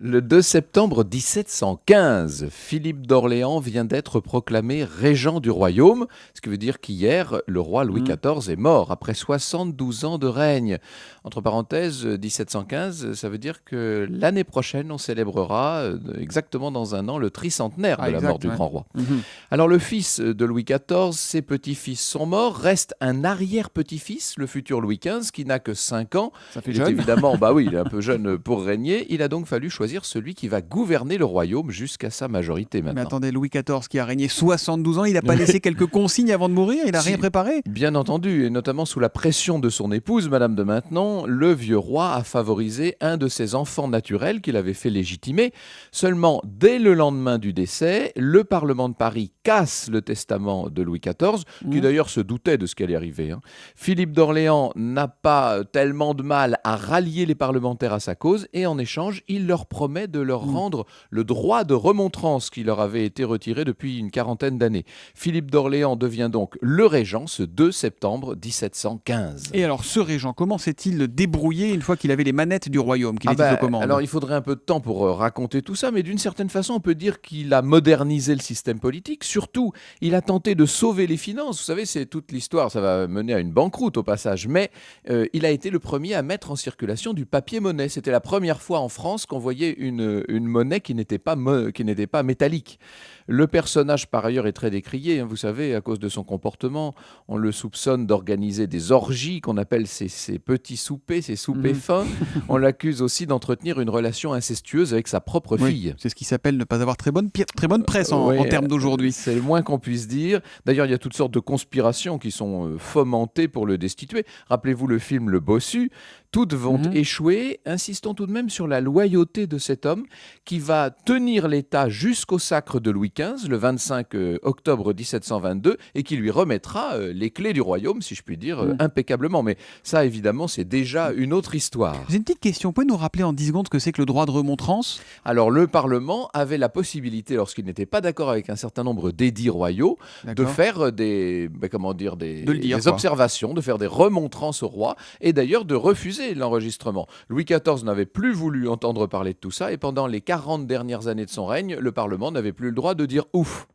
Le 2 septembre 1715, Philippe d'Orléans vient d'être proclamé régent du royaume, ce qui veut dire qu'hier, le roi Louis Mmh. XIV est mort après 72 ans de règne. Entre parenthèses, 1715, ça veut dire que l'année prochaine, on célébrera exactement dans un an le tricentenaire de Ah la mort exact, du ouais. grand roi. Mmh. Alors le fils de Louis XIV, ses petits-fils sont morts, reste un arrière-petit-fils, le futur Louis XV, qui n'a que 5 ans. Ça fait Il est jeune. évidemment, bah oui, il est un peu jeune pour régner. Il a donc fallu choisir celui qui va gouverner le royaume jusqu'à sa majorité Mais maintenant. attendez, Louis XIV qui a régné 72 ans, il a pas laissé quelques consignes avant de mourir? Il a rien Si, préparé? bien entendu, et notamment sous la pression de son épouse, Madame de Maintenon, le vieux roi a favorisé un de ses enfants naturels qu'il avait fait légitimer. Seulement, dès le lendemain du décès, le Parlement de Paris casse le testament de Louis XIV, qui Mmh. d'ailleurs se doutait de ce qui allait arriver, hein. Philippe d'Orléans n'a pas tellement de mal à rallier les parlementaires à sa cause, et en échange, il leur promet de leur Mmh. rendre le droit de remontrance qui leur avait été retiré depuis une quarantaine d'années. Philippe d'Orléans devient donc le régent ce 2 septembre 1715. Et alors ce régent, comment s'est-il débrouillé une fois qu'il avait les manettes du royaume, qu'il Ah était aux alors commandes? il faudrait un peu de temps pour raconter tout ça, mais d'une certaine façon, on peut dire qu'il a modernisé le système politique. Surtout, il a tenté de sauver les finances. Vous savez, c'est toute l'histoire, ça va mener à une banqueroute au passage, mais il a été le premier à mettre en circulation du papier-monnaie. C'était la première fois en France qu'on voyait une monnaie qui n'était pas, qui n'était pas métallique. Le personnage, par ailleurs, est très décrié, hein, vous savez, à cause de son comportement. On le soupçonne d'organiser des orgies qu'on appelle ces petits soupers, ces soupers Mmh. fins. On l'accuse aussi d'entretenir une relation incestueuse avec sa propre Oui, fille. c'est ce qui s'appelle ne pas avoir très bonne presse en Oui, termes d'aujourd'hui. c'est le moins qu'on puisse dire. D'ailleurs, il y a toutes sortes de conspirations qui sont fomentées pour le destituer. Rappelez-vous le film Le Bossu. Toutes vont Mmh. échouer. Insistons tout de même sur la loyauté de cet homme qui va tenir l'État jusqu'au sacre de Louis XV, le 25 octobre 1722, et qui lui remettra les clés du royaume, si je puis dire, Mmh. impeccablement. Mais ça, évidemment, c'est déjà une autre histoire. J'ai une petite question, vous pouvez nous rappeler en 10 secondes ce que c'est que le droit de remontrance? Alors le Parlement avait la possibilité, lorsqu'il n'était pas d'accord avec un certain nombre d'édits royaux, de D'accord. faire comment dire, De le dire, des quoi. observations, de faire des remontrances au roi, et d'ailleurs de refuser l'enregistrement. Louis XIV n'avait plus voulu entendre parler de tout ça, et pendant les 40 dernières années de son règne, le Parlement n'avait plus le droit de dire ouf.